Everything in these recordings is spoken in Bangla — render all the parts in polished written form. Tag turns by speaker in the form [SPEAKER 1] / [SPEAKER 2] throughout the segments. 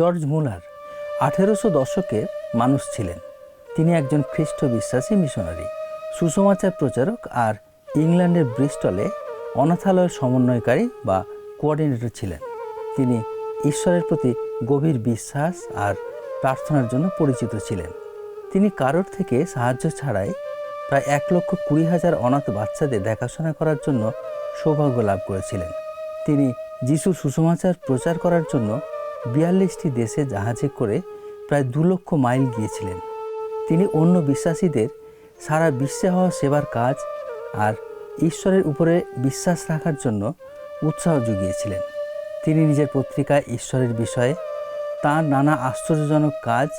[SPEAKER 1] জর্জ মুলার 1800 দশকের মানুষ ছিলেন। তিনি একজন খ্রিস্ট বিশ্বাসী মিশনারি, সুসমাচার প্রচারক আর ইংল্যান্ডের ব্রিস্টলে অনাথালয়ের সমন্বয়কারী বা কোঅর্ডিনেটর ছিলেন। তিনি ঈশ্বরের প্রতি গভীর বিশ্বাস আর প্রার্থনার জন্য পরিচিত ছিলেন। তিনি কারোর থেকে সাহায্য ছাড়াই প্রায় 1,20,000 অনাথ বাচ্চাদের দেখাশোনা করার জন্য সৌভাগ্য লাভ করেছিলেন। তিনি যিশুর সুসমাচার প্রচার করার জন্য 42টি দেশে জাহাজে করে প্রায় 2 লক্ষ মাইল গিয়েছিলেন। তিনি অন্য বিশ্বাসীদের সারা বিশ্বে হওয়া সেবার কাজ আর ঈশ্বরের উপরে বিশ্বাস রাখার জন্য উৎসাহ জুগিয়েছিলেন। তিনি নিজের পত্রিকায় ঈশ্বরের বিষয়ে তাঁর নানা আশ্চর্যজনক কাজ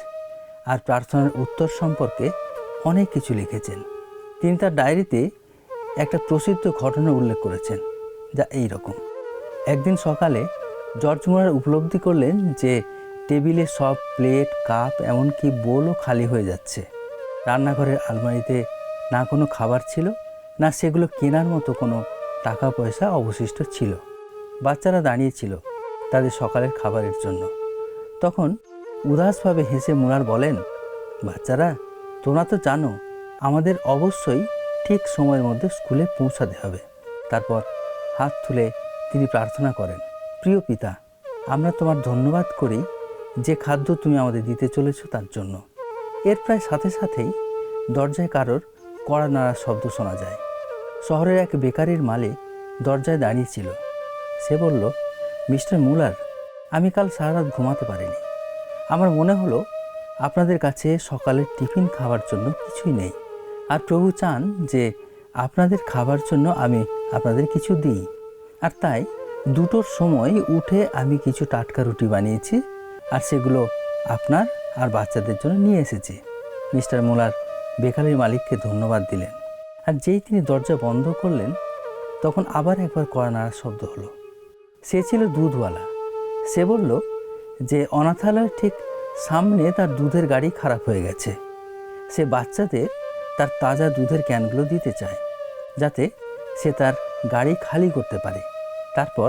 [SPEAKER 1] আর প্রার্থনার উত্তর সম্পর্কে অনেক কিছু লিখেছেন। তিনি তার ডায়েরিতে একটা প্রসিদ্ধ ঘটনা উল্লেখ করেছেন, যা এই রকম। একদিন সকালে জর্জ মুলার উপলব্ধি করলেন যে টেবিলে সব প্লেট, কাপ, এমনকি বোলও খালি হয়ে যাচ্ছে। রান্নাঘরের আলমারিতে না কোনো খাবার ছিল, না সেগুলো কেনার মতো কোনো টাকা পয়সা অবশিষ্ট ছিল। বাচ্চারা দাঁড়িয়েছিল তাদের সকালের খাবারের জন্য। তখন উদাসভাবে হেসে মুলার বলেন, বাচ্চারা, তোমরা তো জানো আমাদের অবশ্যই ঠিক সময়ের মধ্যে স্কুলে পৌঁছাতে হবে। তারপর হাত তুলে তিনি প্রার্থনা করেন, প্রিয় পিতা, আমরা তোমার ধন্যবাদ করি যে খাদ্য তুমি আমাদের দিতে চলেছ তার জন্য। এর প্রায় সাথে সাথেই দরজায় কারোর কড়া নাড়ার শব্দ শোনা যায়। শহরের এক বেকারির মালিক দরজায় দাঁড়িয়েছিল। সে বলল, মিস্টার মুলার, আমি কাল সারা রাত ঘুমাতে পারিনি। আমার মনে হলো আপনাদের কাছে সকালের টিফিন খাওয়ার জন্য কিছুই নেই, আর প্রভু চান যে আপনাদের খাবার জন্য আমি আপনাদের কিছু দিই। আর তাই 2টোর সময় উঠে আমি কিছু টাটকা রুটি বানিয়েছি আর সেগুলো আপনার আর বাচ্চাদের জন্য নিয়ে এসেছি। মিস্টার মুলার বেকারির মালিককে ধন্যবাদ দিলেন, আর যেই তিনি দরজা বন্ধ করলেন তখন আবার একবার কড়া নাড়ার শব্দ হলো। সে ছিল দুধওয়ালা। সে বলল যে অনাথালয়ের ঠিক সামনে তার দুধের গাড়ি খারাপ হয়ে গেছে। সে বাচ্চাদের তার তাজা দুধের ক্যানগুলো দিতে চায়, যাতে সে তার গাড়ি খালি করতে পারে, তারপর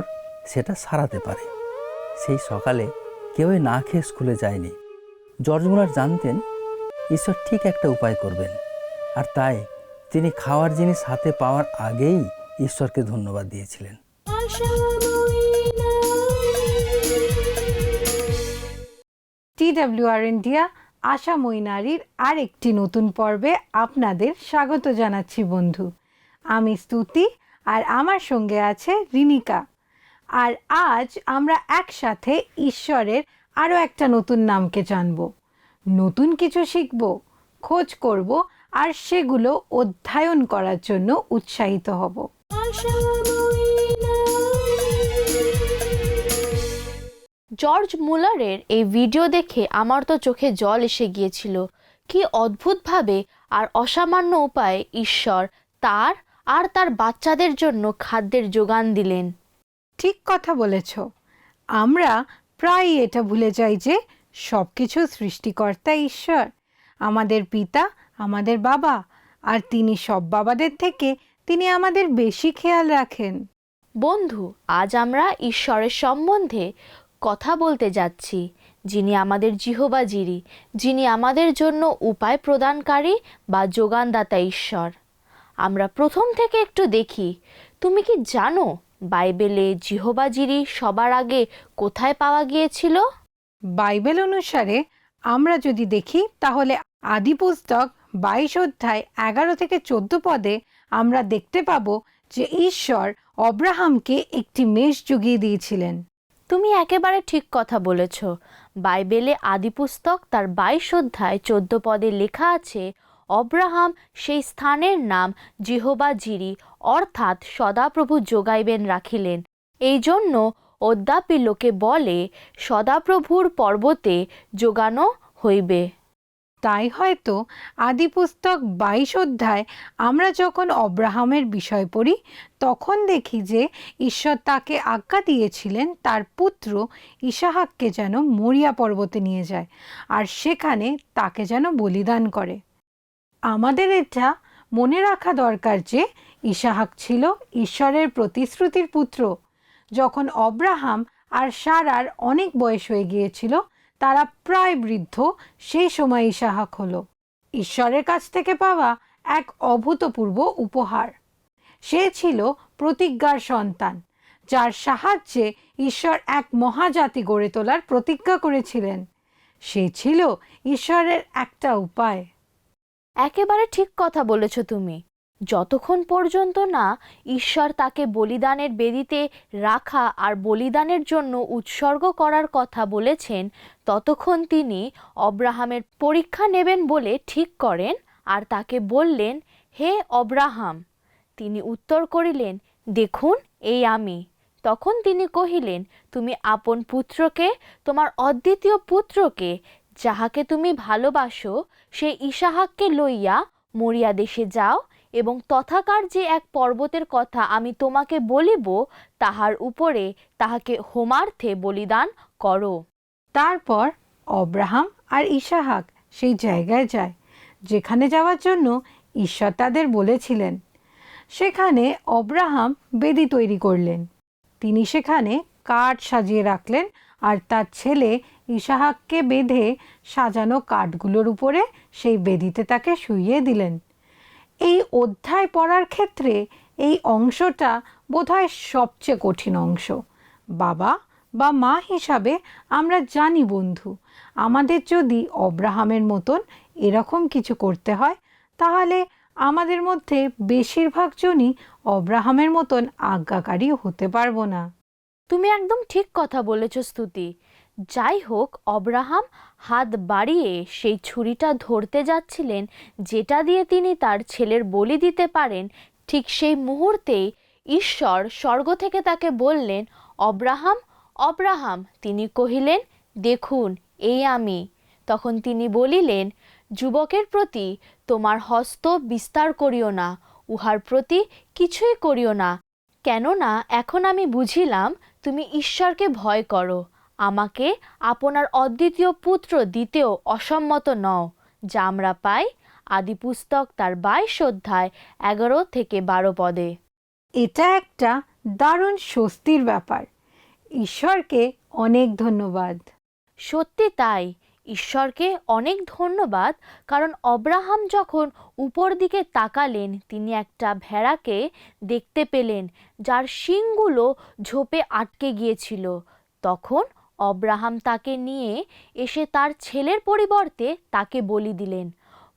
[SPEAKER 1] সেটা সারাতে পারে। সেই সকালে কেউই না খেয়ে স্কুলে যায়নি। জর্জ মুলার জানতেন ঈশ্বর ঠিক একটা উপায় করবেন, আর তাই তিনি খাওয়ার জিনিস হাতে পাওয়ার আগেই ঈশ্বরকে ধন্যবাদ দিয়েছিলেন।
[SPEAKER 2] TWR ইন্ডিয়া আশাময়ী নারীর আরেকটি নতুন পর্বে আপনাদের স্বাগত জানাচ্ছি বন্ধু। আমি স্তুতি আর আমার সঙ্গে আছে রিনিকা। আর আজ আমরা একসাথে ঈশ্বরের আরও একটা নতুন নামকে জানব, নতুন কিছু শিখব, খোঁজ করব আর সেগুলো অধ্যয়ন করার জন্য উৎসাহিত হব।
[SPEAKER 3] জর্জ মুলারের এই ভিডিও দেখে আমার তো চোখে জল এসে গিয়েছিল। কি অদ্ভুতভাবে আর অসামান্য উপায়ে ঈশ্বর তার আর তার বাচ্চাদের জন্য খাদ্যের যোগান দিলেন।
[SPEAKER 2] ঠিক কথা বলেছ। আমরা প্রায়ই এটা ভুলে যাই যে সব কিছু সৃষ্টিকর্তা ঈশ্বর, আমাদের পিতা, আমাদের বাবা, আর তিনি সব বাবাদের থেকে তিনি আমাদের বেশি খেয়াল রাখেন।
[SPEAKER 3] বন্ধু, আজ আমরা ঈশ্বরের সম্বন্ধে কথা বলতে যাচ্ছি, যিনি আমাদের জিহোবা জিরি, যিনি আমাদের জন্য উপায় প্রদানকারী বা যোগানদাতা ঈশ্বর। আমরা প্রথম থেকে একটু দেখি। তুমি কি জানো বাইবেলে জিহোবা জিরি সবার আগে কোথায় পাওয়া গিয়েছিল?
[SPEAKER 2] বাইবেল অনুসারে আমরা যদি দেখি তাহলে আদি পুস্তক 22 অধ্যায় 11 থেকে 14 পদে আমরা দেখতে পাবো যে ঈশ্বর অব্রাহামকে একটি মেষ জুগিয়ে দিয়েছিলেন।
[SPEAKER 3] তুমি একেবারে ঠিক কথা বলেছ। বাইবেলে আদিপুস্তক তার 22 অধ্যায় 14 পদে লেখা আছে, অব্রাহাম সেই স্থানের নাম জিহোবা জিরি অর্থাৎ সদাপ্রভু যোগাইবেন রাখিলেন। এই জন্য অদ্যাপি লোকে বলে সদাপ্রভুর পর্বতে যোগানো হইবে।
[SPEAKER 2] তাই হয়তো আদিপুস্তক 22 অধ্যায় আমরা যখন অব্রাহামের বিষয় পড়ি তখন দেখি যে ঈশ্বর তাকে আজ্ঞা দিয়েছিলেন তার পুত্র ইসাহাককে যেন মরিয়া পর্বতে নিয়ে যায় আর সেখানে তাকে যেন বলিদান করে। আমাদের এটা মনে রাখা দরকার যে ইসাহাক ছিল ঈশ্বরের প্রতিশ্রুতির পুত্র। যখন অব্রাহাম আর সারার অনেক বয়স হয়ে গিয়েছিল তারা প্রায় বৃদ্ধ সেই সময় ইসাহাক হলো ঈশ্বরের কাছ থেকে পাওয়া এক অভূতপূর্ব উপহার। সে ছিল প্রতিজ্ঞার সন্তান, যার সাহায্যে ঈশ্বর এক মহাজাতি গড়ে তোলার প্রতিজ্ঞা করেছিলেন। সে ছিল ঈশ্বরের একটা উপায়।
[SPEAKER 3] একেবারে ঠিক কথা বলেছ তুমি। যতক্ষণ পর্যন্ত না ঈশ্বর তাকে বলিদানের বেদিতে রাখা আর বলিদানের জন্য উৎসর্গ করার কথা বলেছেন, ততক্ষণ তিনি অব্রাহামের পরীক্ষা নেবেন বলে ঠিক করেন আর তাকে বললেন, হে অব্রাহাম। তিনি উত্তর করিলেন, দেখুন এই আমি। তখন তিনি কহিলেন, তুমি আপন পুত্রকে, তোমার অদ্বিতীয় পুত্রকে, যাহাকে তুমি ভালোবাসো, সেই ইসাহাককে লইয়া মরিয়া দেশে যাও এবং তথাকার যে এক পর্বতের কথা আমি তোমাকে বলিব, তাহার উপরে তাহাকে হোমার্থে বলিদান করো।
[SPEAKER 2] তারপর অব্রাহাম আর ইসাহাক সেই জায়গায় যায় যেখানে যাওয়ার জন্য ঈশ্বর তাদের বলেছিলেন। সেখানে অব্রাহাম বেদি তৈরি করলেন। তিনি সেখানে কাঠ সাজিয়ে রাখলেন আর তার ছেলে ইসাহাককে বেঁধে সাজানো কাঠগুলোর উপরে সেই বেদিতে তাকে শুইয়ে দিলেন। এই অধ্যায় পড়ার ক্ষেত্রে এই অংশটা বোধহয় সবচেয়ে কঠিন অংশ। বাবা বা মা হিসাবে আমরা জানি বন্ধু, আমাদের যদি অব্রাহামের মতন এরকম কিছু করতে হয়, তাহলে আমাদের মধ্যে বেশিরভাগ জনই অব্রাহামের মতন আজ্ঞাকারী হতে পারবো না।
[SPEAKER 3] তুমি একদম ঠিক কথা বলেছ স্তুতি। যাই হোক, অব্রাহাম হাত বাড়িয়ে সেই ছুরিটা ধরতে যাচ্ছিলেন যেটা দিয়ে তিনি তার ছেলের বলি দিতে পারেন। ঠিক সেই মুহূর্তেই ঈশ্বর স্বর্গ থেকে তাকে বললেন, অব্রাহাম, অব্রাহাম। তিনি কহিলেন, দেখুন এই আমি। তখন তিনি বলিলেন, যুবকের প্রতি তোমার হস্ত বিস্তার করিও না, উহার প্রতি কিছুই করিও না, কেননা এখন আমি বুঝিলাম তুমি ঈশ্বরকে ভয় করো, আমাকে আপনার অদ্বিতীয় পুত্র দিতেও অসম্মত নও। যা আমরা পাই আদিপুস্তক তার 22 অধ্যায় 11-12 পদে।
[SPEAKER 2] এটা একটা দারুণ স্বস্তির ব্যাপার। ঈশ্বরকে অনেক ধন্যবাদ।
[SPEAKER 3] সত্যি তাই, ঈশ্বরকে অনেক ধন্যবাদ। কারণ অব্রাহাম যখন উপর দিকে তাকালেন, তিনি একটা ভেড়াকে দেখতে পেলেন যার শিংগুলো ঝোপে আটকে গিয়েছিল। তখন অব্রাহাম তাকে নিয়ে এসে তার ছেলের পরিবর্তে তাকে বলি দিলেন।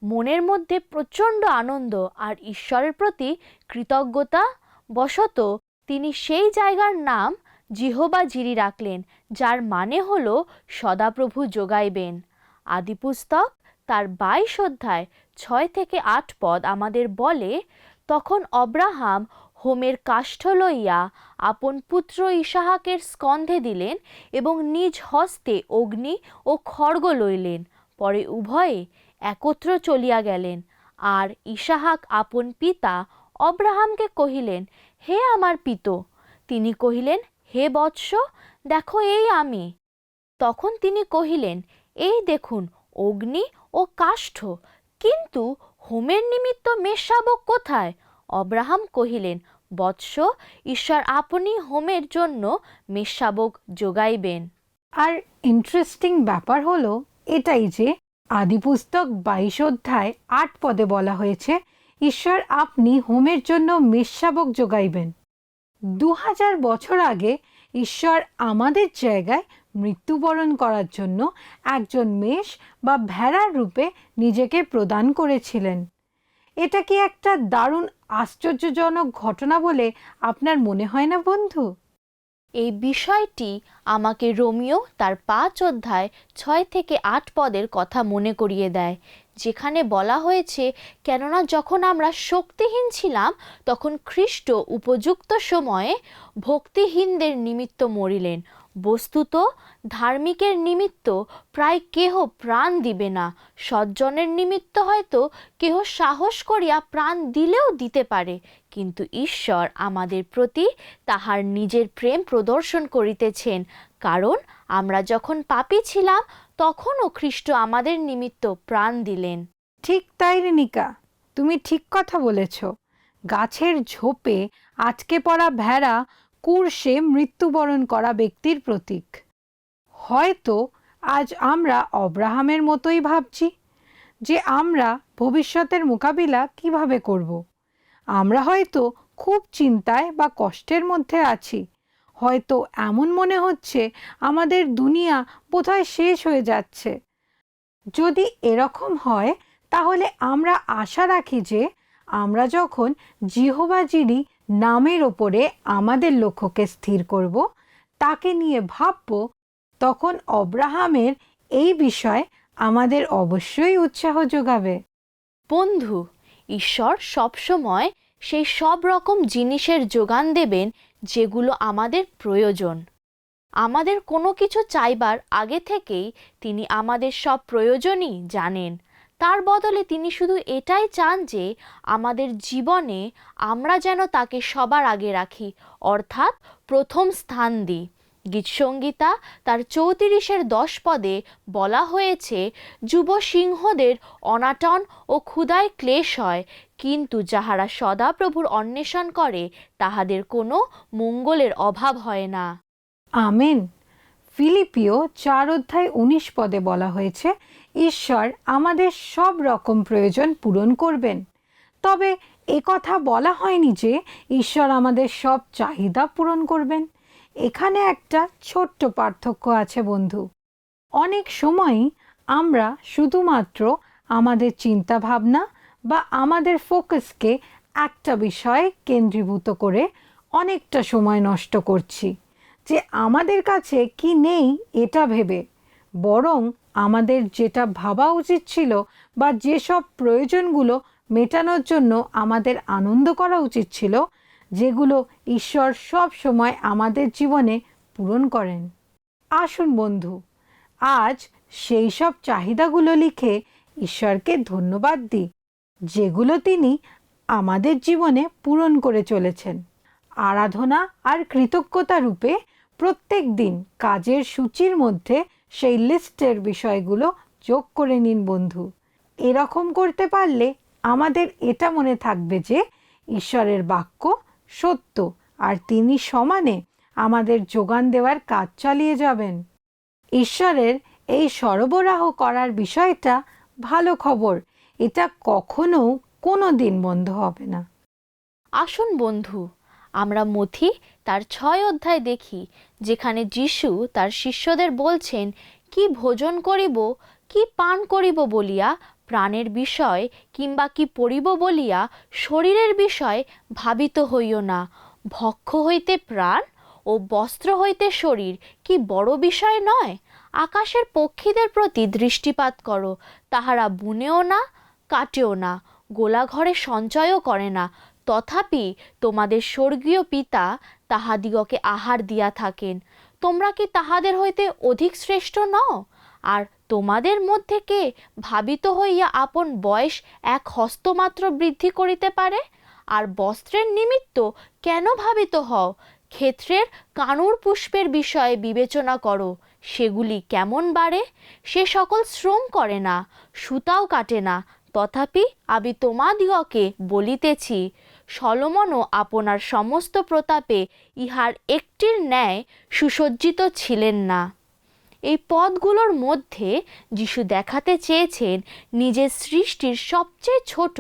[SPEAKER 3] মনের মধ্যে প্রচণ্ড আনন্দ আর ঈশ্বরের প্রতি কৃতজ্ঞতা বশত তিনি সেই জায়গার নাম জিহোবা জিরি রাখলেন, যার মানে হলো সদাপ্রভু যোগাইবেন। আদিপুস্তক তার 22 অধ্যায় 6-8 পদ আমাদের বলে, তখন অব্রাহাম হোমের কাষ্ঠ লইয়া আপন পুত্র ইসাহাকের স্কন্ধে দিলেন এবং নিজ হস্তে অগ্নি ও খড়গ লইলেন। পরে উভয়ে একত্র চলিয়া গেলেন। আর ইসাহাক আপন পিতা অব্রাহামকে কহিলেন, হে আমার পিত। তিনি কহিলেন, হে বৎস, দেখো এই আমি। তখন তিনি কহিলেন, এই দেখুন অগ্নি ও কাষ্ঠ, কিন্তু হোমের নিমিত্ত মেষশাবক কোথায়? অব্রাহাম কহিলেন, বৎস, ঈশ্বর আপনি হোমের জন্য মেষশাবক যোগাইবেন।
[SPEAKER 2] আর ইন্টারেস্টিং ব্যাপার হলো এটাই যে আদিপুস্তক 22 অধ্যায় 8 পদে বলা হয়েছে, ঈশ্বর আপনি হোমের জন্য মেষশাবক যোগাইবেন। 2000 বছর আগে ঈশ্বর আমাদের জায়গায় মৃত্যুবরণ করার জন্য একজন মেষ বা ভেড়ার রূপে নিজেকে প্রদান করেছিলেন। এটা কি একটা দারুণ আশ্চর্যজনক ঘটনা বলে আপনার মনে হয় না বন্ধু?
[SPEAKER 3] এই বিষয়টি আমাকে রোমিও তার 5 অধ্যায় 6-8 পদের কথা মনে করিয়ে দেয়, যেখানে বলা হয়েছে, কেননা যখন আমরা শক্তিহীন ছিলাম তখন খ্রিস্ট উপযুক্ত সময়ে ভক্তিহীনদের নিমিত্ত মরিলেন। বস্তুত ধার্মিকের নিমিত্ত প্রায় কেহ প্রাণ দিবে না, সজ্জনের নিমিত্ত হয়তো কেহ সাহস করিয়া প্রাণ দিলেও দিতে পারে, কিন্তু ঈশ্বর আমাদের প্রতি তাহার নিজের প্রেম প্রদর্শন করিতেছেন, কারণ আমরা যখন পাপী ছিলাম তখনও খ্রিস্ট আমাদের নিমিত্ত প্রাণ দিলেন।
[SPEAKER 2] ঠিক তাই রেনিকা, তুমি ঠিক কথা বলেছ। গাছের ঝোপে আটকে পড়া ভেড়া কুর্শে মৃত্যুবরণ করা ব্যক্তির প্রতীক। হয়তো আজ আমরা অব্রাহামের মতোই ভাবছি যে আমরা ভবিষ্যতের মোকাবিলা কিভাবে করব। আমরা হয়তো খুব চিন্তায় বা কষ্টের মধ্যে আছি। হয়তো এমন মনে হচ্ছে আমাদের দুনিয়া বোধহয় শেষ হয়ে যাচ্ছে। যদি এরকম হয় তাহলে আমরা আশা রাখি যে আমরা যখন জিহোবা জিরি নামের ওপরে আমাদের লক্ষ্যকে স্থির করব, তাকে নিয়ে ভাবব, তখন অব্রাহামের এই বিষয় আমাদের অবশ্যই উৎসাহ যোগাবে।
[SPEAKER 3] বন্ধু, ঈশ্বর সবসময় সেই সব রকম জিনিসের যোগান দেবেন যেগুলো আমাদের প্রয়োজন। আমাদের কোনো কিছু চাইবার আগে থেকেই তিনি আমাদের সব প্রয়োজনই জানেন। তার বদলে তিনি শুধু এটাই চান যে আমাদের জীবনে আমরা যেন তাকে সবার আগে রাখি, অর্থাৎ প্রথম স্থান দিই। গীতসংগীতা তার 34-10 পদে বলা হয়েছে, যুব সিংহদের অনাটন ও ক্ষুধায় ক্লেশ হয়, কিন্তু যাহারা সদাপ্রভুর অন্বেষণ করে তাহাদের কোনো মঙ্গলের অভাব হয় না।
[SPEAKER 2] আমেন। ফিলিপিও 4:19 পদে বলা হয়েছে, ঈশ্বর আমাদের সব রকম প্রয়োজন পূরণ করবেন। তবে কথা বলা হয়নি যে ঈশ্বর আমাদের সব চাহিদা পূরণ করবেন। এখানে একটা ছোট্ট পার্থক্য আছে বন্ধু। অনেক সময়ই আমরা শুধুমাত্র আমাদের চিন্তা ভাবনা বা আমাদের ফোকাসকে একটা বিষয়ে কেন্দ্রীভূত করে অনেকটা সময় নষ্ট করছি, যে আমাদের কাছে কি নেই এটা ভেবে। বরং আমাদের যেটা ভাবা উচিত ছিল বা যেসব প্রয়োজনগুলো মেটানোর জন্য আমাদের আনন্দ করা উচিত ছিল, যেগুলো ঈশ্বর সব সময় আমাদের জীবনে পূরণ করেন। আসুন বন্ধু, আজ সেই সব চাহিদাগুলো লিখে ঈশ্বরকে ধন্যবাদ দিই, যেগুলো তিনি আমাদের জীবনে পূরণ করে চলেছেন। আরাধনা আর কৃতজ্ঞতা রূপে প্রত্যেক দিন কাজের সূচির মধ্যে সেই লিস্টের বিষয়গুলো যোগ করে নিন বন্ধু। এরকম করতে পারলে আমাদের এটা মনে থাকবে যে ঈশ্বরের বাক্য সত্য, আর তিনি সমানে আমাদের যোগান দেওয়ার কাজ চালিয়ে যাবেন। ঈশ্বরের এই সরবরাহ করার বিষয়টা ভালো খবর, এটা কখনো কোনো দিন বন্ধ হবে না।
[SPEAKER 3] আসুন বন্ধু, আমরা মথি তার 6 অধ্যায় দেখি, যেখানে যিশু তার শিষ্যদের বলছেন, কি ভোজন করিব, কি পান করিব বলিয়া প্রাণের বিষয় কিংবা কি পরিব বলিয়া শরীরের বিষয় ভাবিত হইও না। ভক্ষ হইতে প্রাণ ও বস্ত্র হইতে শরীর কি বড় বিষয় নয়? আকাশের পক্ষীদের প্রতি দৃষ্টিপাত করো, তাহারা বুনেও না, কাটেও না, গোলাঘরে সঞ্চয়ও করে না, তথাপি তোমাদের স্বর্গীয় পিতা তাহাদিগকে আহার দিয়া থাকেন। তোমরা কি তাহাদের হইতে অধিক শ্রেষ্ঠ নও? আর তোমাদের মধ্যে কে ভাবিত হইয়া আপন বয়স 1 হস্তমাত্র বৃদ্ধি করিতে পারে? আর বস্ত্রের নিমিত্ত কেন ভাবিত হও? ক্ষেত্রের কানুর পুষ্পের বিষয়ে বিবেচনা করো, সেগুলি কেমন বাড়ে? সে সকল শ্রম করে না, সুতাও কাটে না, তথাপি আমি তোমাদিগকে বলিতেছি, সলোমনও আপনার সমস্ত প্রতাপে ইহার একটির ন্যায় সুসজ্জিত ছিলেন না। এই পদগুলোর মধ্যে যিশু দেখাতে চেয়েছেন নিজের সৃষ্টির সবচেয়ে ছোট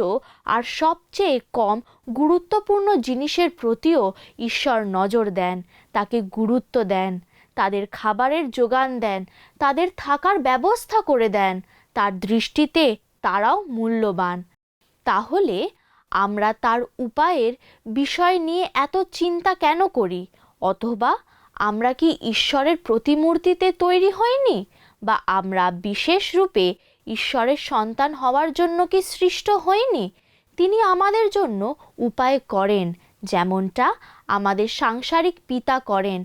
[SPEAKER 3] আর সবচেয়ে কম গুরুত্বপূর্ণ জিনিসের প্রতিও ঈশ্বর নজর দেন, তাকে গুরুত্ব দেন, তাদের খাবারের যোগান দেন, তাদের থাকার ব্যবস্থা করে দেন। তার দৃষ্টিতে তারাও মূল্যবান। তাহলে আমরা তার উপায়ের বিষয় নিয়ে এত চিন্তা কেন করি? অথবা আমরা কি ঈশ্বরের প্রতিমূর্তিতে তৈরি হইনি? বা আমরা বিশেষ রূপে ঈশ্বরের সন্তান হওয়ার জন্য কি সৃষ্ট হইনি? তিনি আমাদের জন্য উপায় করেন, যেমনটা আমাদের সাংসারিক পিতা করেন,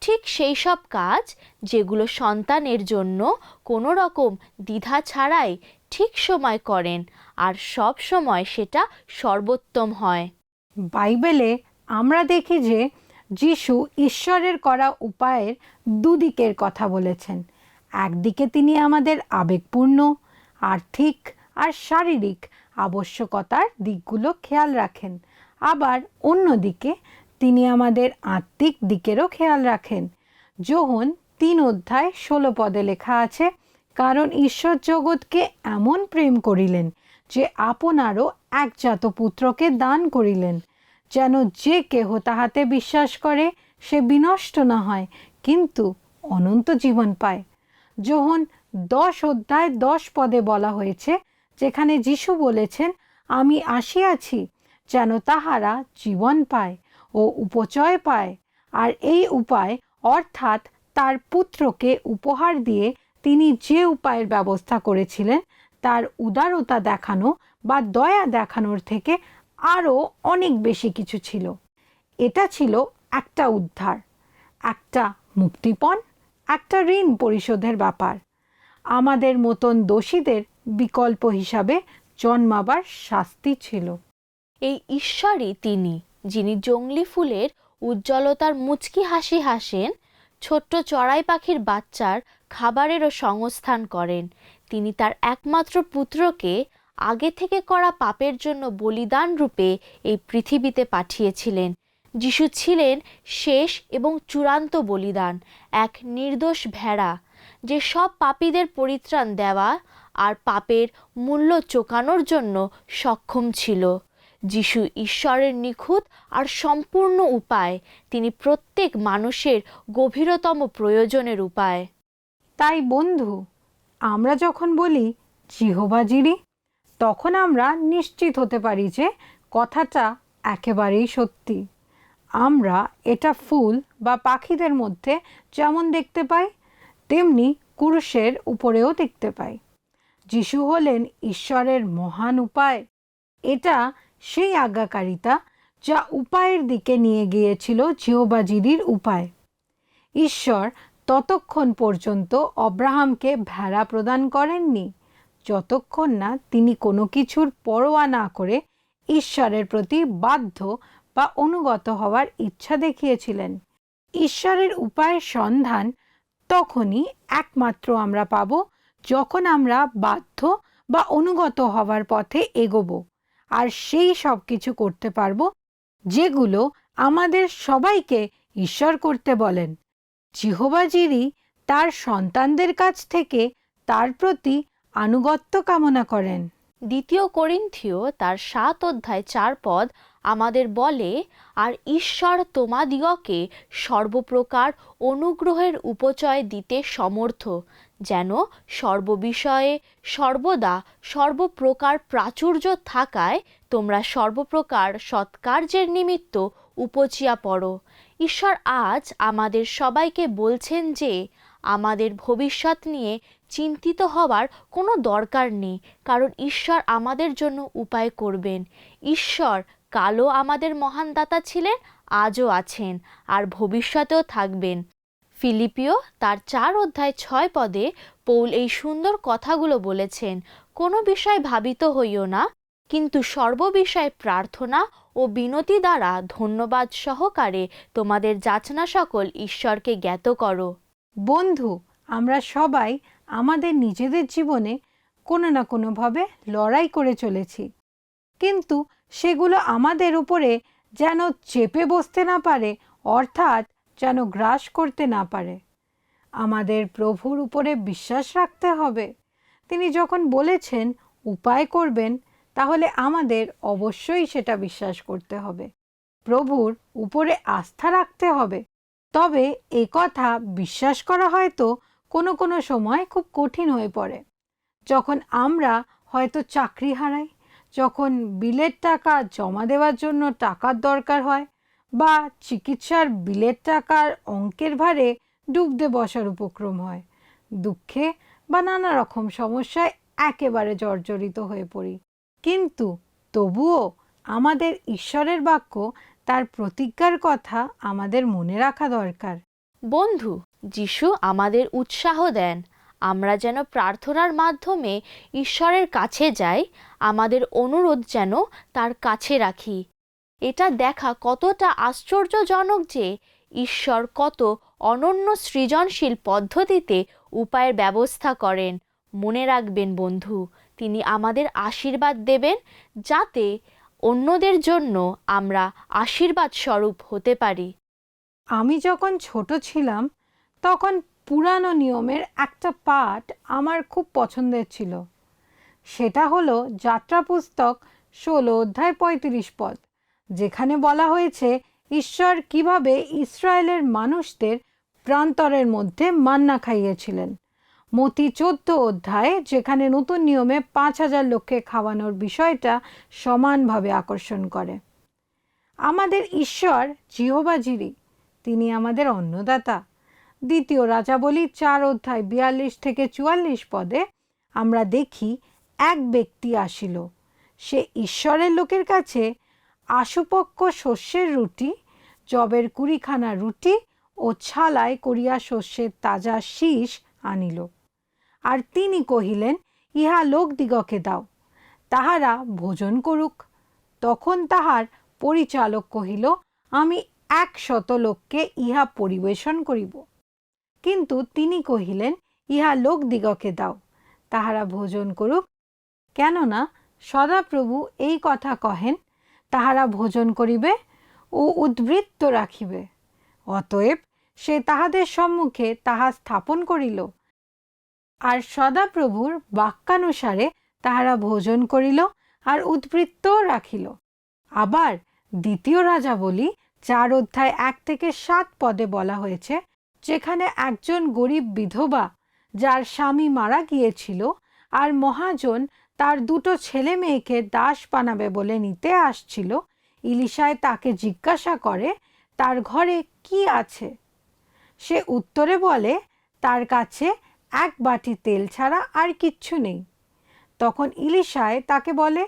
[SPEAKER 3] ঠিক সেই সব কাজ যেগুলো সন্তানের জন্য কোনো রকম দ্বিধা ছাড়াই ঠিক সময় করেন, আর সব সময় সেটা সর্বোত্তম হয়।
[SPEAKER 2] বাইবেলে আমরা দেখি যে যিশু ঈশ্বরের করা উপায়ের দুদিকের কথা বলেছেন। একদিকে তিনি আমাদের আবেগপূর্ণ, আর্থিক আর শারীরিক আবশ্যকতার দিকগুলো খেয়াল রাখেন, আবার অন্যদিকে তিনি আমাদের আত্মিক দিকেরও খেয়াল রাখেন। যোহন 3:16 লেখা আছে, কারণ ঈশ্বর জগৎকে এমন প্রেম করিলেন যে আপনারও একজাত পুত্রকে দান করিলেন, যেন যে কেহ তাহাতে বিশ্বাস করে সে বিনষ্ট না হয়, কিন্তু অনন্ত জীবন পায়। যোহন 10:10 বলা হয়েছে, যেখানে যিশু বলেছেন, আমি আসিয়াছি যেন তাহারা জীবন পায় ও উপচয় পায়। আর এই উপায় অর্থাৎ তার পুত্রকে উপহার দিয়ে তিনি যে উপায়ের ব্যবস্থা করেছিলেন তার উদারতা দেখানো বা দয়া দেখানোর থেকে আরও অনেক বেশি কিছু ছিল। এটা ছিল একটা উদ্ধার, একটা মুক্তিপণ, একটা ঋণ পরিশোধের ব্যাপার। আমাদের মতন দোষীদের বিকল্প হিসাবে জন্মাবার শাস্তি ছিল।
[SPEAKER 3] এই ঈশ্বরই তিনি, যিনি জংলি ফুলের উজ্জ্বলতার মুচকি হাসি হাসেন, ছোট্ট চড়াই পাখির বাচ্চার খাবারেরও সংস্থান করেন। তিনি তার একমাত্র পুত্রকে আগে থেকে করা পাপের জন্য বলিদান রূপে এই পৃথিবীতে পাঠিয়েছিলেন। যিশু ছিলেন শেষ এবং চূড়ান্ত বলিদান, এক নির্দোষ ভেড়া যে সব পাপীদের পরিত্রাণ দেওয়া আর পাপের মূল্য চোকানোর জন্য সক্ষম ছিল। যিশু ঈশ্বরের নিখুঁত আর সম্পূর্ণ উপায়, তিনি প্রত্যেক মানুষের গভীরতম প্রয়োজনের উপায়।
[SPEAKER 2] তাই বন্ধু, আমরা যখন বলি জিহোবা জিরি, তখন আমরা নিশ্চিত হতে পারি যে কথাটা একেবারেই সত্যি। আমরা এটা ফুল বা পাখিদের মধ্যে যেমন দেখতে পাই, তেমনি ক্রুশের উপরেও দেখতে পাই। যিশু হলেন ঈশ্বরের মহান উপায়। এটা সেই আজ্ঞাকারিতা যা উপায়ের দিকে নিয়ে গিয়েছিল জিহোবা জিরির উপায়। ঈশ্বর ততক্ষণ পর্যন্ত অব্রাহামকে ভেড়া প্রদান করেননি যতক্ষণ না তিনি কোনো কিছুর পরোয়া না করে ঈশ্বরের প্রতি বাধ্য বা অনুগত হওয়ার ইচ্ছা দেখিয়েছিলেন। ঈশ্বরের উপায়ের সন্ধান তখনই একমাত্র আমরা পাব যখন আমরা বাধ্য বা অনুগত হওয়ার পথে এগোবো, আর সেই সব কিছু করতে পারবো যেগুলো আমাদের সবাইকে ঈশ্বর করতে বলেন। জিহোবা জিরি তার সন্তানদের কাছ থেকে তার প্রতি আনুগত্য কামনা করেন।
[SPEAKER 3] 2 করিন্থীয় তার 7:4 আমাদের বলে, আর ঈশ্বর তোমাদিগকে সর্বপ্রকার অনুগ্রহের উপচয় দিতে সমর্থ, যেন সর্ববিষয়ে সর্বদা সর্বপ্রকার প্রাচুর্য থাকায় তোমরা সর্বপ্রকার সৎকার্যের নিমিত্ত উপচিয়া পড়ো। ঈশ্বর আজ আমাদের সবাইকে বলছেন যে আমাদের ভবিষ্যৎ নিয়ে চিন্তিত হওয়ার কোনো দরকার নেই, কারণ ঈশ্বর আমাদের জন্য উপায় করবেন। ঈশ্বর কালও আমাদের মহান দাতা ছিলেন, আজও আছেন, আর ভবিষ্যতেও থাকবেন। ফিলিপিও তার 4:6 পৌল এই সুন্দর কথাগুলো বলেছেন, কোনো বিষয় ভাবিত হইও না, কিন্তু সর্ববিষয়ে প্রার্থনা ও বিনতি দ্বারা ধন্যবাদ সহকারে তোমাদের যাচনা সকল ঈশ্বরকে জ্ঞাত করো।
[SPEAKER 2] বন্ধু, আমরা সবাই আমাদের নিজেদের জীবনে কোনো না কোনোভাবে লড়াই করে চলেছি, কিন্তু সেগুলো আমাদের উপরে যেন চেপে বসতে না পারে, অর্থাৎ যেন গ্রাস করতে না পারে। আমাদের প্রভুর উপরে বিশ্বাস রাখতে হবে। তিনি যখন বলেছেন উপায় করবেন, তাহলে আমাদের অবশ্যই সেটা বিশ্বাস করতে হবে, প্রভুর উপরে আস্থা রাখতে হবে। তবে এ কথা বিশ্বাস করা হয়তো কোনো কোনো সময় খুব কঠিন হয়ে পড়ে, যখন আমরা হয়তো চাকরি হারাই, যখন বিলের টাকা জমা দেওয়ার জন্য টাকার দরকার হয়, বা চিকিৎসার বিলের টাকার অঙ্কের ভারে ডুবতে বসার উপক্রম হয়, দুঃখে বা নানা রকম সমস্যায় একেবারে জর্জরিত হয়ে পড়ি। কিন্তু তবুও আমাদের ঈশ্বরের বাক্য, তার প্রতিজ্ঞার কথা আমাদের মনে রাখা দরকার।
[SPEAKER 3] বন্ধু, যিশু আমাদের উৎসাহ দেন আমরা যেন প্রার্থনার মাধ্যমে ঈশ্বরের কাছে যাই, আমাদের অনুরোধ যেন তার কাছে রাখি। এটা দেখা কতটা আশ্চর্যজনক যে ঈশ্বর কত অনন্য সৃজনশীল পদ্ধতিতে উপায়ের ব্যবস্থা করেন। মনে রাখবেন বন্ধু, তিনি আমাদের আশীর্বাদ দেবেন যাতে অন্যদের জন্য আমরা আশীর্বাদ স্বরূপ হতে পারি।
[SPEAKER 2] আমি যখন ছোট ছিলাম তখন পুরানো নিয়মের একটা পাঠ আমার খুব পছন্দের ছিল। সেটা হলো যাত্রা পুস্তক 16 অধ্যায় 35 পদ, যেখানে বলা হয়েছে ঈশ্বর কিভাবে ইসরায়েলের মানুষদের প্রান্তরের মধ্যে মান্না খাইয়েছিলেন। মতি 14 অধ্যায়ে যেখানে নতুন নিয়মে 5000 লোককে খাওয়ানোর বিষয়টা সমানভাবে আকর্ষণ করে। আমাদের ঈশ্বর জিহোবা জিরি, তিনি আমাদের অন্নদাতা। দ্বিতীয় রাজাবলী 4 অধ্যায় 42 থেকে 44 পদে আমরা দেখি এক ব্যক্তি আসিল, সে ঈশ্বরের লোকের কাছে আশুপক্ষ শস্যের রুটি, জবের 20খানা রুটি ও ছালাই করিয়া শস্যের তাজা শীষ আনিল। আর তিনি কহিলেন, ইহা লোকদিগকে দাও, তাহারা ভোজন করুক। তখন তাহার পরিচালক কহিল, আমি 100 লোককে ইহা পরিবেশন করিব। কিন্তু তিনি কহিলেন, ইহা লোকদিগকে দাও, তাহারা ভোজন করুক, কেননা সদাপ্রভু এই কথা কহেন, তাহারা ভোজন করিবে ও উদ্বৃত্ত রাখিবে। অতএব সে তাহাদের সম্মুখে তাহা স্থাপন করিল, আর সদাপ্রভুর বাক্যানুসারে তাহারা ভোজন করিল আর উদ্বৃত্ত রাখিল। আবার দ্বিতীয় রাজাবলী 4 অধ্যায় 1 থেকে 7 পদে বলা হয়েছে, যেখানে একজন গরিব বিধবা, যার স্বামী মারা গিয়েছিল, আর মহাজন তার 2 ছেলে মেয়েকে দাস বানাবে বলে নিতে আসছিল, ইলিশায় তাকে জিজ্ঞাসা করে তার ঘরে কি আছে। সে উত্তরে বলে, তার কাছে 1 বাটি তেল ছাড়া আর কিচ্ছু নেই। তখন ইলিশায় তাকে বলে,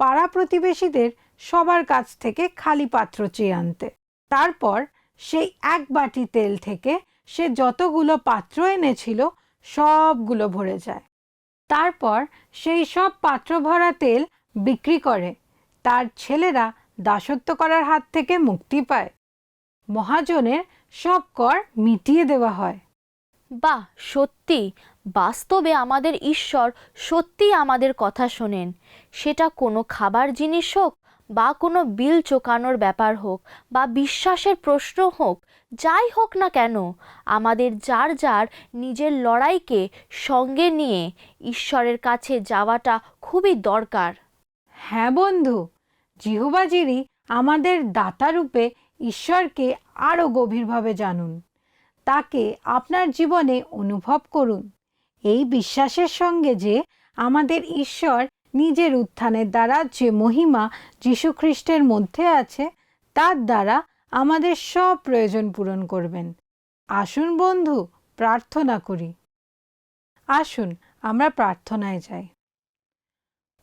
[SPEAKER 2] পাড়া প্রতিবেশীদের সবার কাছ থেকে খালি পাত্র চেয়ে আনতে। তারপর সেই 1 বাটি তেল থেকে সে যতগুলো পাত্র এনেছিল সবগুলো ভরে যায়। তারপর সেই সব পাত্র ভরা তেল বিক্রি করে তার ছেলেরা দাসত্ব করার হাত থেকে মুক্তি পায়। মহাজনের সব কর মিটিয়ে দেওয়া হয়।
[SPEAKER 3] বাহ, সত্যি বাস্তবে আমাদের ঈশ্বর সত্যি আমাদের কথা শোনেন। সেটা কোনো খাবার জিনিস হোক, বা কোনো বিল চোকানোর ব্যাপার হোক, বা বিশ্বাসের প্রশ্ন হোক, যাই হোক না কেন, আমাদের যার যার নিজের লড়াইকে সঙ্গে নিয়ে ঈশ্বরের কাছে যাওয়াটা খুবই দরকার।
[SPEAKER 2] হ্যাঁ বন্ধু, জিহোবা জিরি আমাদের দাতারূপে ঈশ্বরকে আরও গভীরভাবে জানুন, তাকে আপনার জীবনে অনুভব করুন, এই বিশ্বাসের সঙ্গে যে আমাদের ঈশ্বর নিজের উত্থানের দ্বারা যে মহিমা যীশুখ্রিস্টের মধ্যে আছে, তার দ্বারা আমাদের সব প্রয়োজন পূরণ করবেন। আসুন বন্ধু, প্রার্থনা করি। আসুন আমরা প্রার্থনায় যাই।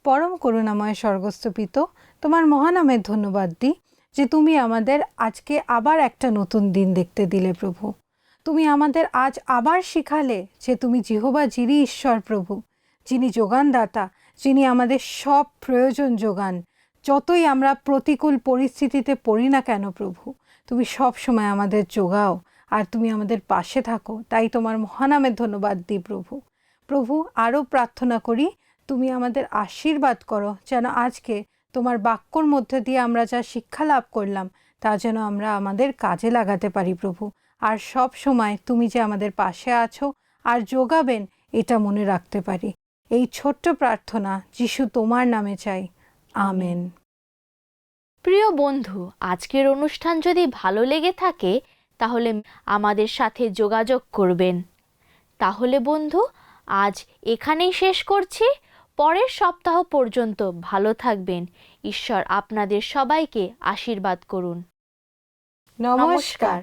[SPEAKER 2] পরম করুণাময় স্বর্গস্থ পিতা, তোমার মহানামের ধন্যবাদ দিই যে তুমি আমাদের আজকে আবার একটা নতুন দিন দেখতে দিলে প্রভু। তুমি আমাদের আজ আবার শিখালে যে তুমি জিহোবা জিরি ঈশ্বর প্রভু, যিনি যোগানদাতা, যিনি আমাদের সব প্রয়োজন যোগান। যতই আমরা প্রতিকূল পরিস্থিতিতে পড়ি না কেন প্রভু, তুমি সব সময় আমাদের যোগাও আর তুমি আমাদের পাশে থাকো। তাই তোমার মহানামের ধন্যবাদ দিই প্রভু। প্রভু, আরও প্রার্থনা করি তুমি আমাদের আশীর্বাদ করো, যেন আজকে তোমার বাক্যর মধ্যে দিয়ে আমরা যা শিক্ষা লাভ করলাম তা যেন আমরা আমাদের কাজে লাগাতে পারি প্রভু। আর সব সময় তুমি যে আমাদের পাশে আছো আর যোগাবেন, এটা মনে রাখতে পারি। এই ছোট্ট প্রার্থনা যিশু তোমার নামে চাই, আমেন।
[SPEAKER 3] প্রিয় বন্ধু, আজকের অনুষ্ঠান যদি ভালো লেগে থাকে তাহলে আমাদের সাথে যোগাযোগ করবেন। তাহলে বন্ধু, আজ এখানেই শেষ করছি। পরের সপ্তাহ পর্যন্ত ভালো থাকবেন। ঈশ্বর আপনাদের সবাইকে আশীর্বাদ করুন।
[SPEAKER 2] নমস্কার।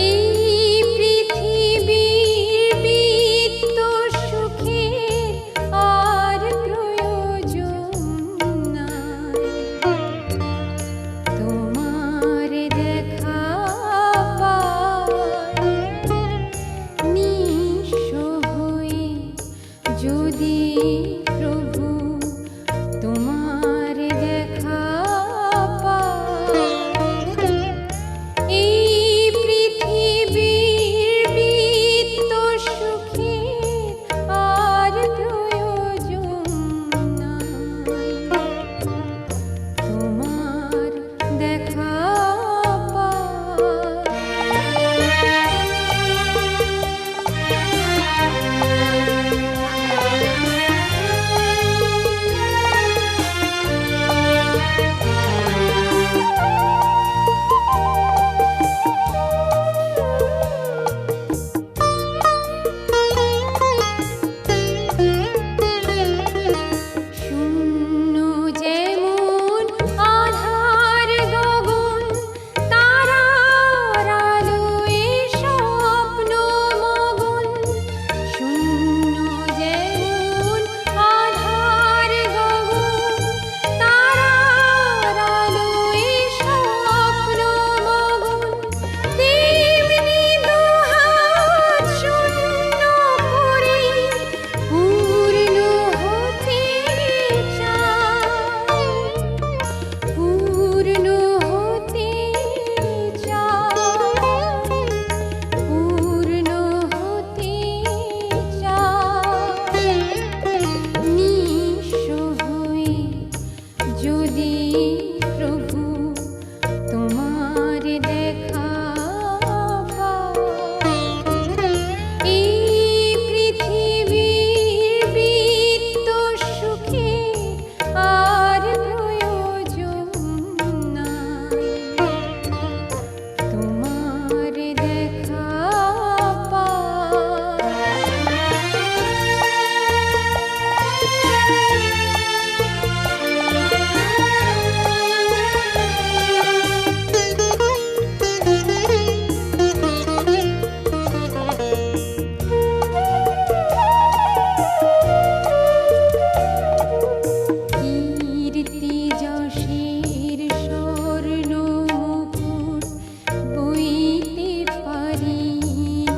[SPEAKER 4] এই পৃথিবী প্রভু তোমার দেখা এই পৃথিবীর বৃত্ত সুখে আর প্রয়োজন নাই তোমার দেখা কীর্তি যশের স্বর্ণ মুকুট বইতে পারি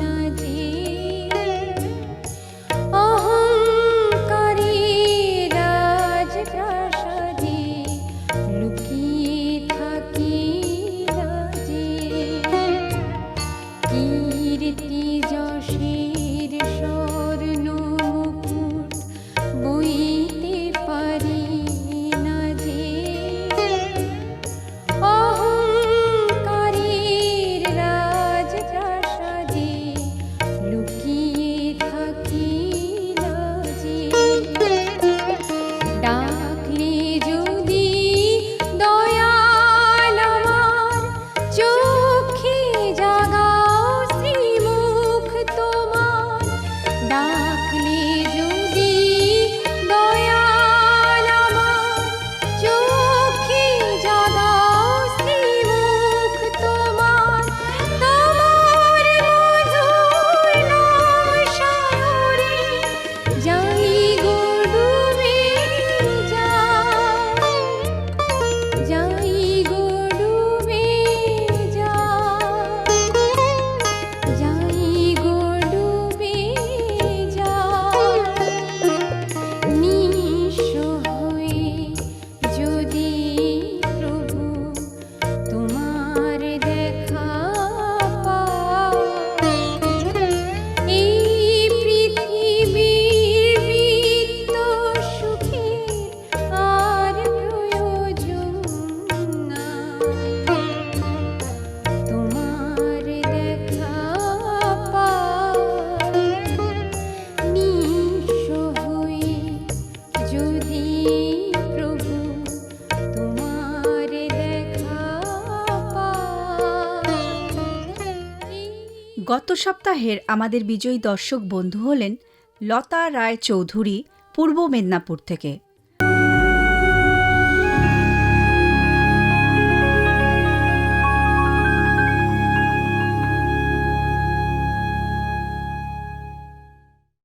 [SPEAKER 4] না যে অহংকারী রাজপ্রাসাদে লুকিয়ে থাকি রাজে কীর্তি যশের স্বর্ণ মুকুট বইতে পারি না যে অহংকারীর রাজপ্রাসাদে লুকিয়ে থাকি লাজে ডাকলে যদি দয়াল আমার চোখে জাগাও শ্রীমুখ তোমার ডাকলে যদি দয়াল আমার চোখে জাগাও শ্রীমুখ তোমার তোমার মধুর নাম সায়রে যাই গো ডুবে যাই গো ডুবে যাই গো ডুবে নিঃস্ব হয়ে যদি প্রভু তোমার দেখা এই পৃথিবীর বৃত্ত সুখে আর প্রয়োজন নাই তোমার দেখা নিঃস্ব হয়ে যদি প্রভু তোমার দেখা
[SPEAKER 5] গত সপ্তাহের আমাদের বিজয়ী দর্শক বন্ধু হলেন লতা রায় চৌধুরী, পূর্ব মেদিনীপুর থেকে।